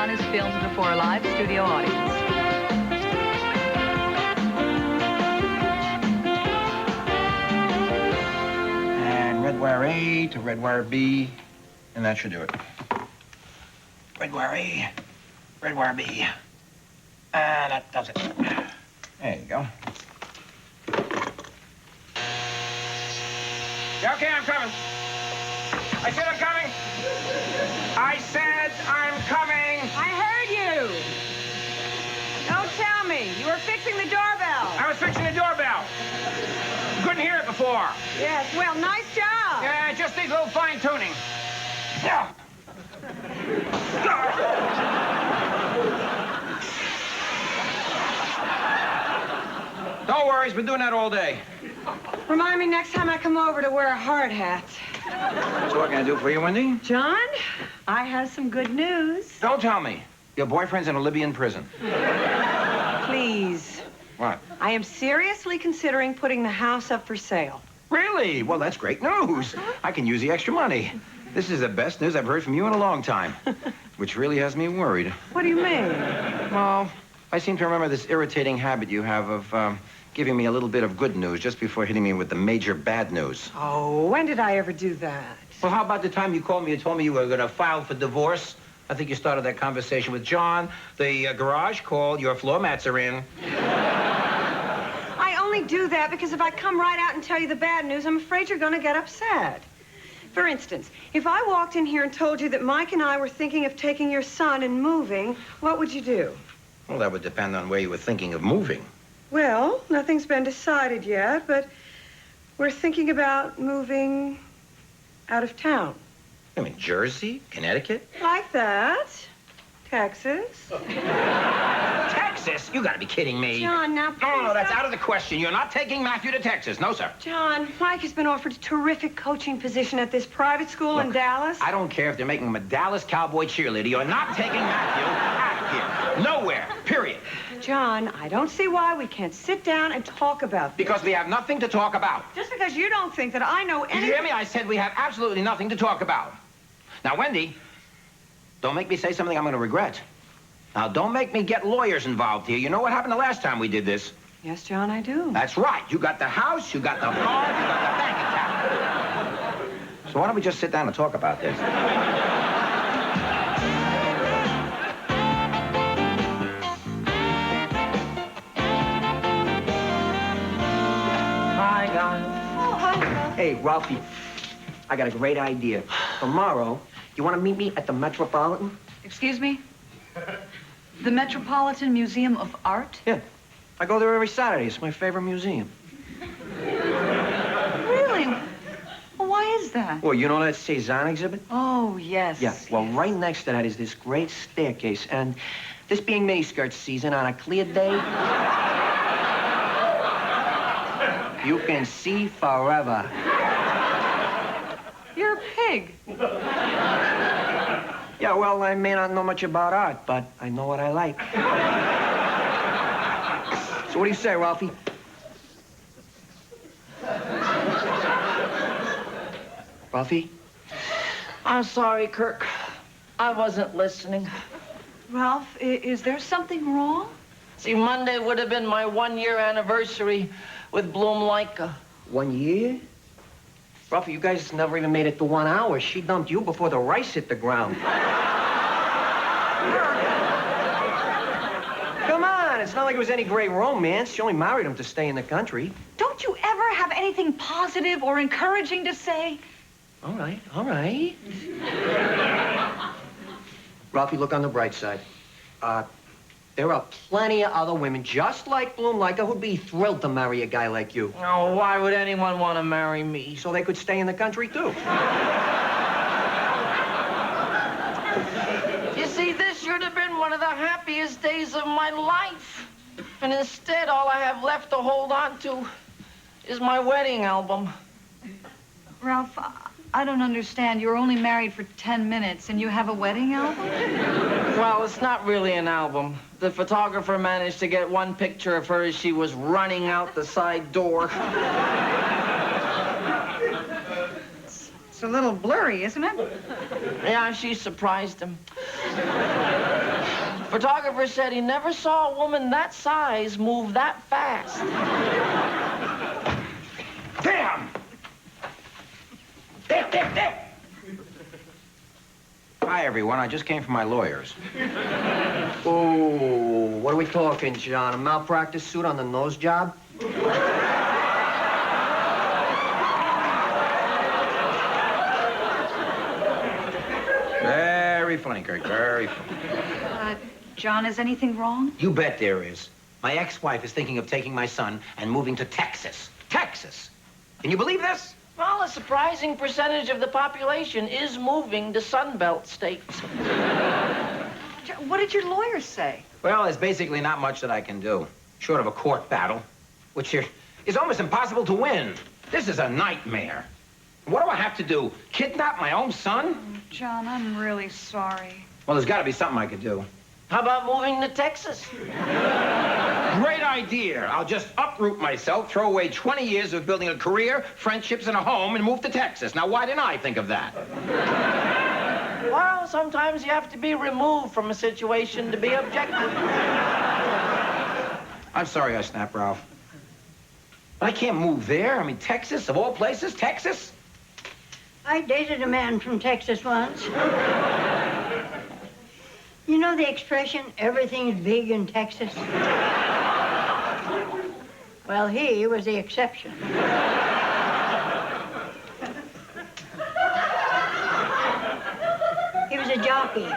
John is filmed before a live studio audience. And red wire A to red wire B, and that should do it. Red wire A, red wire B. And that does it. There you go. Yeah, okay, I'm coming. I said I'm coming. I said I'm coming. I heard you. Don't tell me. You were fixing the doorbell. I was fixing the doorbell. Couldn't hear it before. Yes, well, nice job. Yeah, just needs a little fine-tuning. Yeah. No worries, been doing that all day. Remind me next time I come over to wear a hard hat. So what can I do for you, Wendy? John, I have some good news. Don't tell me. Your boyfriend's in a Libyan prison. Please. What? I am seriously considering putting the house up for sale. Really? Well, that's great news. I can use the extra money. This is the best news I've heard from you in a long time, which really has me worried. What do you mean? Well, I seem to remember this irritating habit you have of giving me a little bit of good news just before hitting me with the major bad news. Oh, when did I ever do that? Well, how about the time you called me and told me you were going to file for divorce? I think you started that conversation with John. The garage called. Your floor mats are in. I only do that because if I come right out and tell you the bad news, I'm afraid you're going to get upset. For instance, if I walked in here and told you that Mike and I were thinking of taking your son and moving, what would you do? Well, that would depend on where you were thinking of moving. Well, nothing's been decided yet, but we're thinking about moving out of town. I mean, Jersey? Connecticut? Like that. Texas. Texas? You gotta be kidding me. John, now please. No, that's out of the question. You're not taking Matthew to Texas. No, sir. John, Mike has been offered a terrific coaching position at this private school in Dallas. I don't care if they're making him a Dallas Cowboy cheerleader. You're not taking Matthew out of here. Nowhere. Period. John, I don't see why we can't sit down and talk about this. Because we have nothing to talk about. Just because you don't think that I know anything... Did you hear me? I said we have absolutely nothing to talk about. Now, Wendy, don't make me say something I'm going to regret. Now, don't make me get lawyers involved here. You know what happened the last time we did this? Yes, John, I do. That's right. You got the house, you got the car, you got the bank account. So why don't we just sit down and talk about this? Hi, guys. Oh, hi, Ralph. Hey, Ralphie, I got a great idea. Tomorrow, you want to meet me at the Metropolitan? Excuse me? The Metropolitan Museum of Art? Yeah. I go there every Saturday. It's my favorite museum. Really? Well, why is that? Well, you know that Cézanne exhibit? Oh, yes. Yeah. Well, right next to that is this great staircase. And this being miniskirt season, on a clear day, you can see forever. You're a pig. Yeah, well, I may not know much about art, but I know what I like. So what do you say, Ralphie? Ralphie? I'm sorry, Kirk. I wasn't listening. Ralph, is there something wrong? See, Monday would have been my 1-year anniversary with Bloom Leica. 1 year? Ralphie, you guys never even made it to 1 hour. She dumped you before the rice hit the ground. Come on, it's not like it was any great romance. She only married him to stay in the country. Don't you ever have anything positive or encouraging to say? All right, all right. Ralphie, look on the bright side. There are plenty of other women just like Bloom Leica who'd be thrilled to marry a guy like you. Oh, why would anyone want to marry me? So they could stay in the country, too. You see, this should have been one of the happiest days of my life. And instead, all I have left to hold on to is my wedding album. Ralph, I don't understand. You were only married for 10 minutes, and you have a wedding album? Well, it's not really an album. The photographer managed to get one picture of her as she was running out the side door. It's a little blurry, isn't it? Yeah, she surprised him. Photographer said he never saw a woman that size move that fast. Damn! There! Hi, everyone. I just came from my lawyer's. Oh, what are we talking, John? A malpractice suit on the nose job? Very funny, Kirk. Very funny. John, is anything wrong? You bet there is. My ex-wife is thinking of taking my son and moving to Texas. Texas! Can you believe this? Well, a surprising percentage of the population is moving to Sunbelt states. What did your lawyer say? Well, there's basically not much that I can do, short of a court battle, which is almost impossible to win. This is a nightmare. What do I have to do? Kidnap my own son? John, I'm really sorry. Well, there's got to be something I could do. How about moving to Texas? Great idea. I'll just uproot myself, throw away 20 years of building a career, friendships, and a home, and move to Texas. Now, why didn't I think of that? Well, sometimes you have to be removed from a situation to be objective. I'm sorry I snapped, Ralph. But I can't move there. I mean, Texas, of all places, Texas? I dated a man from Texas once. You know the expression, everything's big in Texas? Well, he was the exception. He was a jockey.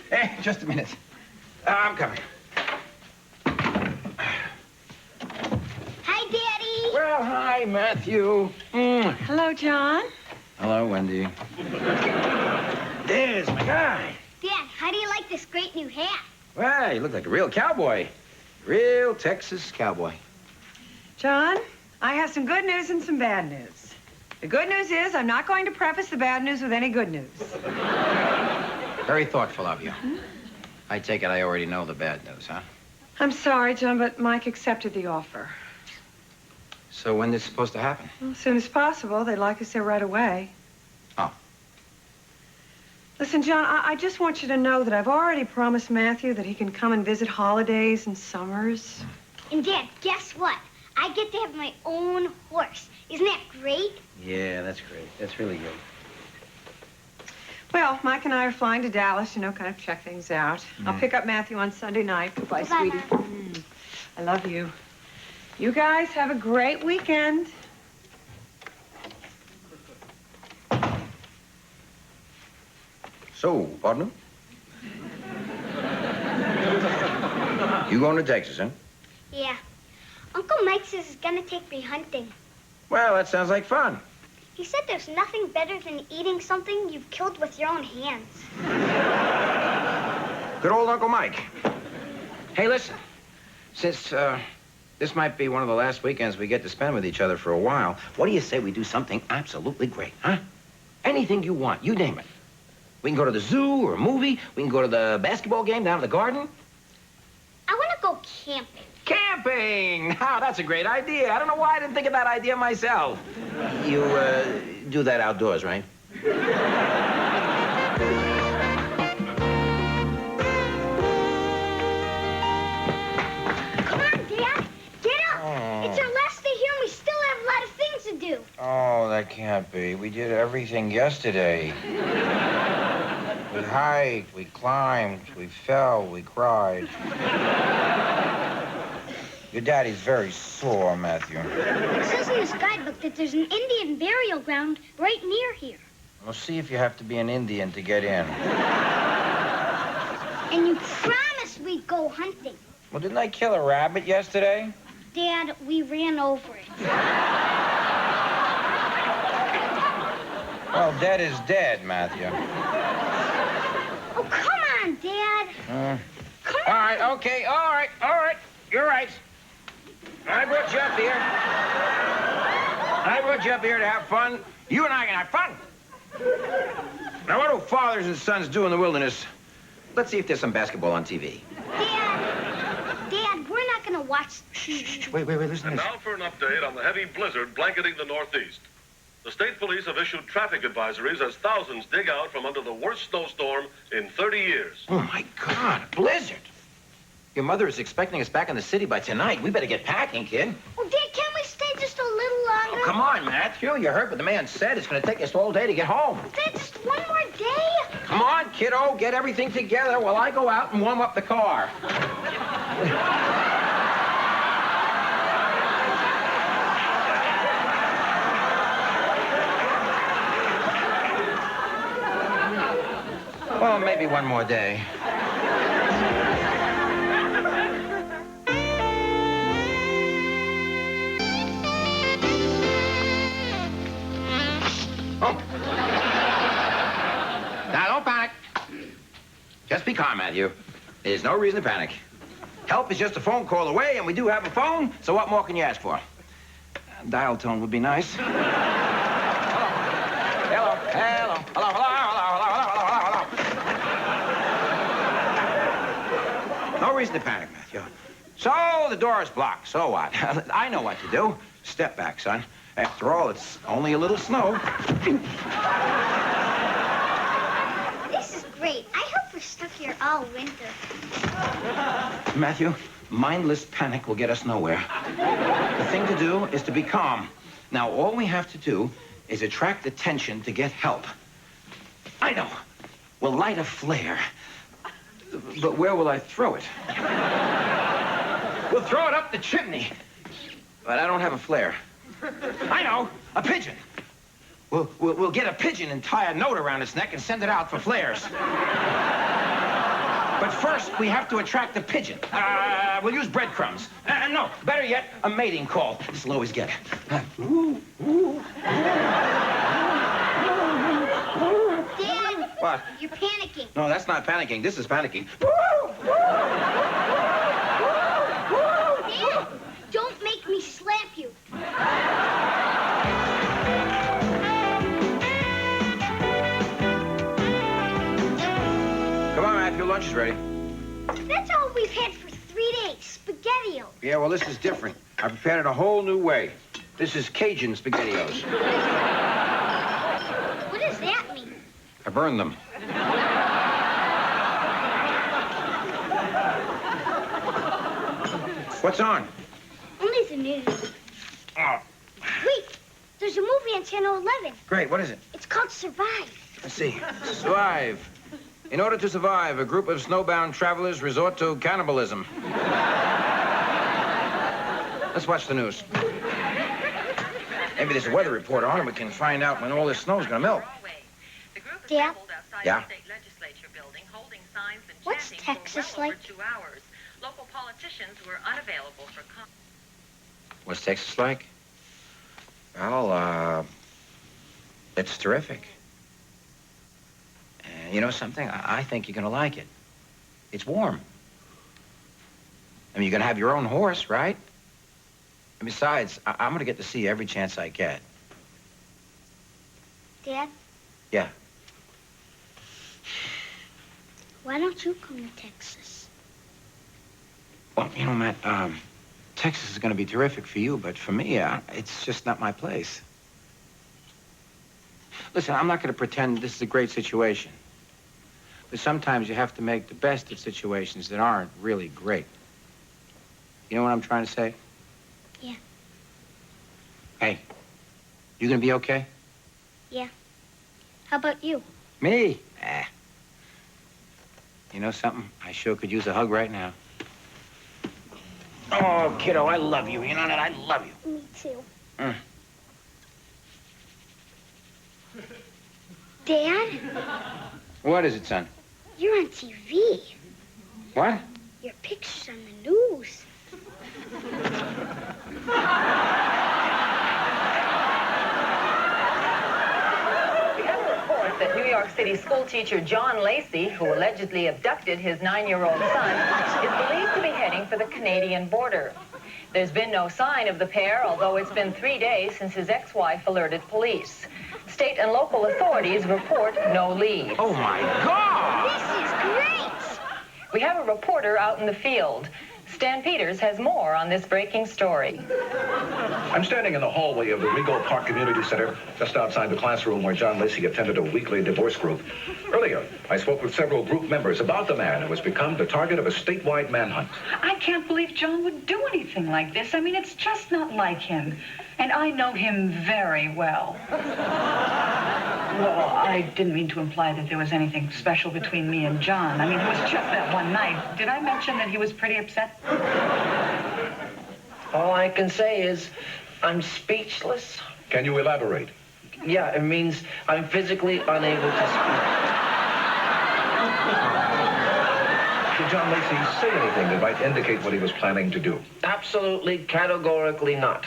Hey, just a minute. I'm coming. Hi, Daddy. Well, hi, Matthew. Hello, John. Hello, Wendy. There's my guy. Dad, how do you like this great new hat? Well, you look like a real cowboy. Real Texas cowboy. John, I have some good news and some bad news. The good news is I'm not going to preface the bad news with any good news. Very thoughtful of you. I take it I already know the bad news, huh? I'm sorry, John, but Mike accepted the offer. So when is this supposed to happen? Well, as soon as possible. They'd like us there right away. Oh. Listen, John, I just want you to know that I've already promised Matthew that he can come and visit holidays and summers. And Dad, guess what? I get to have my own horse. Isn't that great? Yeah, that's great. That's really good. Well, Mike and I are flying to Dallas, you know, kind of check things out. I'll pick up Matthew on Sunday night. Goodbye, Goodbye, sweetie. Mom. I love you. You guys have a great weekend. So, partner? You going to Texas, huh? Yeah. Uncle Mike says he's gonna take me hunting. Well, that sounds like fun. He said there's nothing better than eating something you've killed with your own hands. Good old Uncle Mike. Hey, listen. Since, this might be one of the last weekends we get to spend with each other for a while, what do you say we do something absolutely great, huh? Anything you want, you name it. We can go to the zoo or a movie. We can go to the basketball game down at the garden. I wanna go camping. Camping! Now, that's a great idea. I don't know why I didn't think of that idea myself. You, do that outdoors, right? Come on, Dad. Get up. It's our last day here and we still have a lot of things to do. Oh, that can't be. We did everything yesterday. We hiked, we climbed, we fell, we cried. Your daddy's very sore, Matthew. It says in this guidebook that there's an Indian burial ground right near here. We'll see if you have to be an Indian to get in. And you promised we'd go hunting. Well, didn't I kill a rabbit yesterday? Dad, we ran over it. Well, dead is dead, Matthew. Oh, come on, Dad. Come on. All right, okay, all right. You're right. I brought you up here. To have fun. You and I can have fun. Now, what do fathers and sons do in the wilderness? Let's see if there's some basketball on TV. Dad, we're not gonna watch TV. Shh, wait, listen to And this. now for an update on the heavy blizzard blanketing the Northeast. The state police have issued traffic advisories as thousands dig out from under the worst snowstorm in 30 years. Oh, my God, blizzard. Your mother is expecting us back in the city by tonight. We better get packing, kid. Oh, Dad, can't we stay just a little longer? Oh, come on, Matthew. You heard what the man said. It's going to take us all day to get home. Dad, just one more day? Come on, kiddo. Get everything together while I go out and warm up the car. Well, maybe one more day. Oh. Now, don't panic. Just be calm, Matthew. There's no reason to panic. Help is just a phone call away, and we do have a phone, so what more can you ask for? Dial tone would be nice. Hello. No reason to panic, Matthew. So, the door is blocked. So what? I know what to do. Step back, son. After all, it's only a little snow. This is great. I hope we're stuck here all winter. Matthew, mindless panic will get us nowhere. The thing to do is to be calm. Now, all we have to do is attract attention to get help. I know. We'll light a flare. But where will I throw it? We'll throw it up the chimney. But I don't have a flare. I know, a pigeon. We'll get a pigeon and tie a note around its neck and send it out for flares. But first, we have to attract the pigeon. We'll use breadcrumbs. No, better yet, a mating call. This will always get it. Dad, What? you're panicking. No, that's not panicking. This is panicking. Dad, don't make me slap you. Come on, Matthew, lunch is ready. That's all we've had for 3 days, SpaghettiOs. Yeah, well, this is different. I prepared it a whole new way. This is Cajun SpaghettiOs. What does that mean? I burned them. What's on? Only the news. Oh, Wait, there's a movie on Channel 11. great. What is it? It's called Survive. Let's see. Survive. In order to survive, a group of snowbound travelers resort to cannibalism. Let's watch the news. Maybe there's a weather report on, and we can find out when all this snow's gonna melt. Dad? Yeah? What's Texas like? Local politicians were unavailable for comment. What's Texas like? Well, it's terrific. And you know something? I think you're gonna like it. It's warm. I mean, you're gonna have your own horse, right? And besides, I'm gonna get to see you every chance I get. Dad? Yeah. Why don't you come to Texas? Well, you know, Matt, Texas is gonna be terrific for you, but for me, it's just not my place. Listen, I'm not gonna pretend this is a great situation. But sometimes you have to make the best of situations that aren't really great. You know what I'm trying to say? Yeah. Hey, you gonna be okay? Yeah. How about you? Me? You know something? I sure could use a hug right now. Oh, kiddo, I love you. You know that? I love you. Me too. Mm. Dad, What is it, son? you're on TV. What? Your picture's on the news. that New York City schoolteacher John Lacey, who allegedly abducted his 9-year-old son, is believed to be heading for the Canadian border. There's been no sign of the pair, although it's been 3 days since his ex-wife alerted police. State and local authorities report no leads. Oh, my God! This is great! We have a reporter out in the field. Stan Peters has more on this breaking story. I'm standing in the hallway of the Regal Park Community Center, just outside the classroom where John Lacey attended a weekly divorce group. Earlier, I spoke with several group members about the man who has become the target of a statewide manhunt. I can't believe John would do anything like this. I mean, it's just not like him. And I know him very well. Well, I didn't mean to imply that there was anything special between me and John. I mean, it was just that one night. Did I mention that he was pretty upset? All I can say is I'm speechless. Can you elaborate? Yeah, it means I'm physically unable to speak. Did John Lacey say anything that might indicate what he was planning to do? Absolutely, categorically not.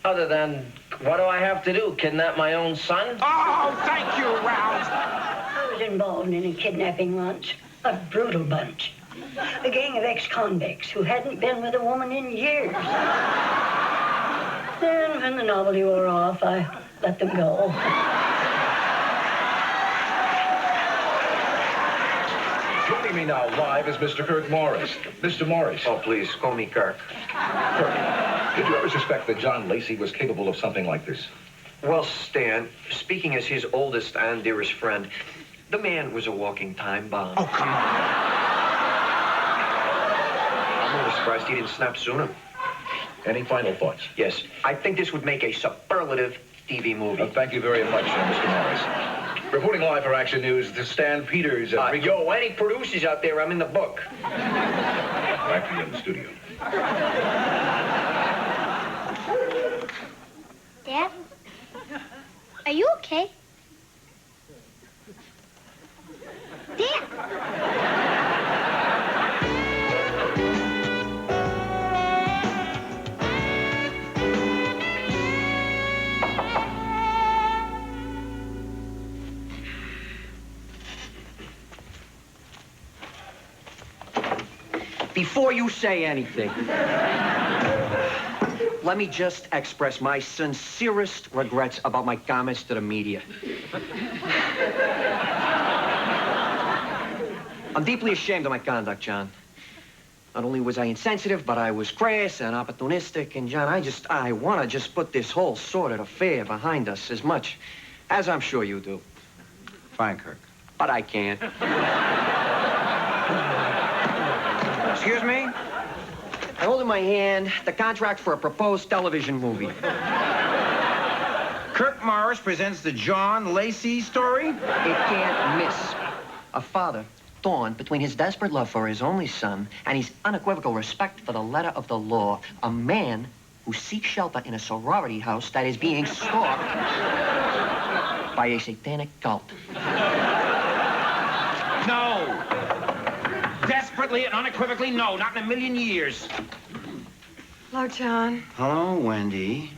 Other than, what do I have to do? Kidnap my own son? Oh, thank you, Ralph. I was involved in a kidnapping once. A brutal bunch. A gang of ex-convicts who hadn't been with a woman in years. Then, when the novelty wore off, I let them go. Joining me now live is Mr. Kirk Morris. Mr. Morris. Oh, please, call me Kirk. Kirk, did you ever suspect that John Lacey was capable of something like this? Well, Stan, speaking as his oldest and dearest friend, the man was a walking time bomb. Oh, come on. I'm only surprised he didn't snap sooner. Any final thoughts? Yes, I think this would make a superlative TV movie. Thank you very much, Mr. Morris. Reporting live for Action News, this is Stan Peters. Yo, any producers out there, I'm in the book. Back to you in the studio. Dad? Are you okay? Dad! Before you say anything, let me just express my sincerest regrets about my comments to the media. I'm deeply ashamed of my conduct, John. Not only was I insensitive, but I was crass and opportunistic. And, John, I want to just put this whole sordid affair behind us as much as I'm sure you do. Fine, Kirk. But I can't. Excuse me? I hold in my hand the contract for a proposed television movie. Kirk Morris presents the John Lacey story? It can't miss. A father torn between his desperate love for his only son and his unequivocal respect for the letter of the law. A man who seeks shelter in a sorority house that is being stalked by a satanic cult. No. Desperately and unequivocally, no. Not in a million years. Hello, John. Hello, Wendy.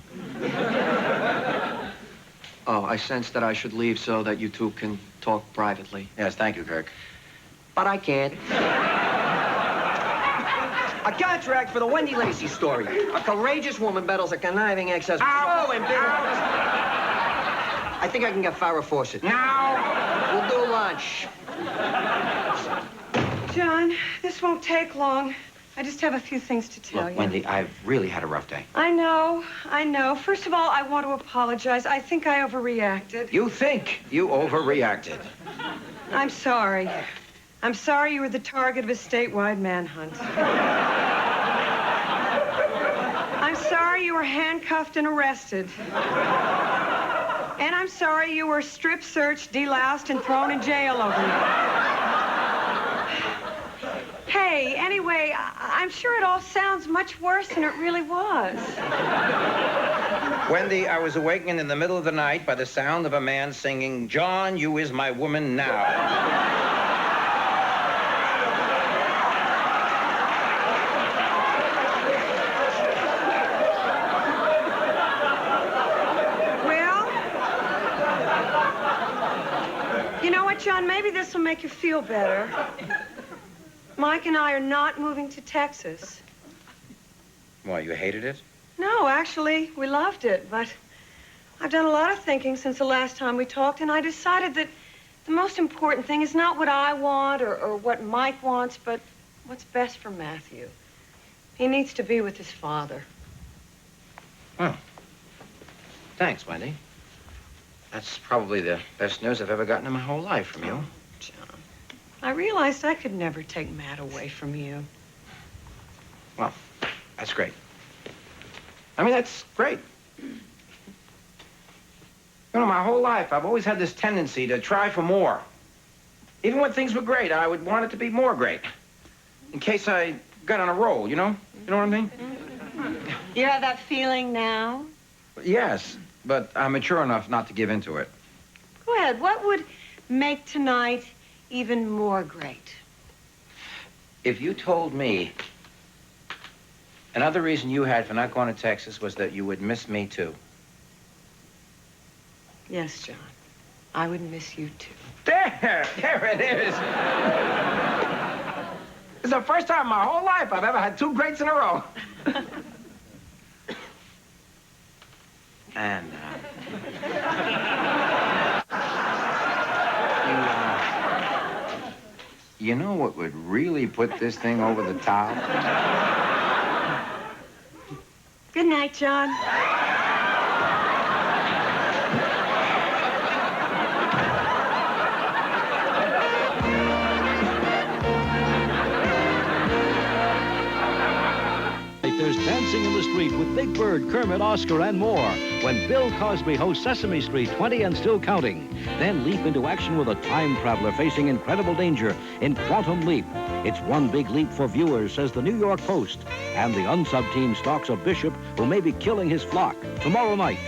Oh, I sense that I should leave so that you two can talk privately. Yes, thank you, Kirk. But I can't. A contract for the Wendy Lacey story. A courageous woman battles a conniving ex-husband. Ow! Oh, and I think I can get Farrah Fawcett. Now! We'll do lunch. John, this won't take long. I just have a few things to tell you. Look, Wendy, I've really had a rough day. I know. First of all, I want to apologize. I think I overreacted. You think you overreacted. I'm sorry. I'm sorry you were the target of a statewide manhunt. I'm sorry you were handcuffed and arrested. And I'm sorry you were strip searched, deloused, and thrown in jail over it. Hey, anyway, I'm sure it all sounds much worse than it really was. Wendy, I was awakened in the middle of the night by the sound of a man singing, "John, you is my woman now." John, maybe this will make you feel better. Mike and I are not moving to Texas. Why, you hated it? No, actually, we loved it, but I've done a lot of thinking since the last time we talked, and I decided that the most important thing is not what I want or what Mike wants, but what's best for Matthew. He needs to be with his father. Well, thanks, Wendy. That's probably the best news I've ever gotten in my whole life from you. John, I realized I could never take Matt away from you. Well, that's great. I mean, that's great. You know, my whole life, I've always had this tendency to try for more. Even when things were great, I would want it to be more great. In case I got on a roll, you know? You know what I mean? You have that feeling now? Yes, but I'm mature enough not to give in to it. Go ahead. What would make tonight even more great? If you told me another reason you had for not going to Texas was that you would miss me, too. Yes, John. I would miss you, too. There it is. It's the first time in my whole life I've ever had two greats in a row. And, you know what would really put this thing over the top? Good night, John. There's dancing in the street with Big Bird, Kermit, Oscar, and more when Bill Cosby hosts Sesame Street 20 and still counting. Then leap into action with a time traveler facing incredible danger in Quantum Leap. It's one big leap for viewers, says the New York Post. And the unsub team stalks a bishop who may be killing his flock tomorrow night.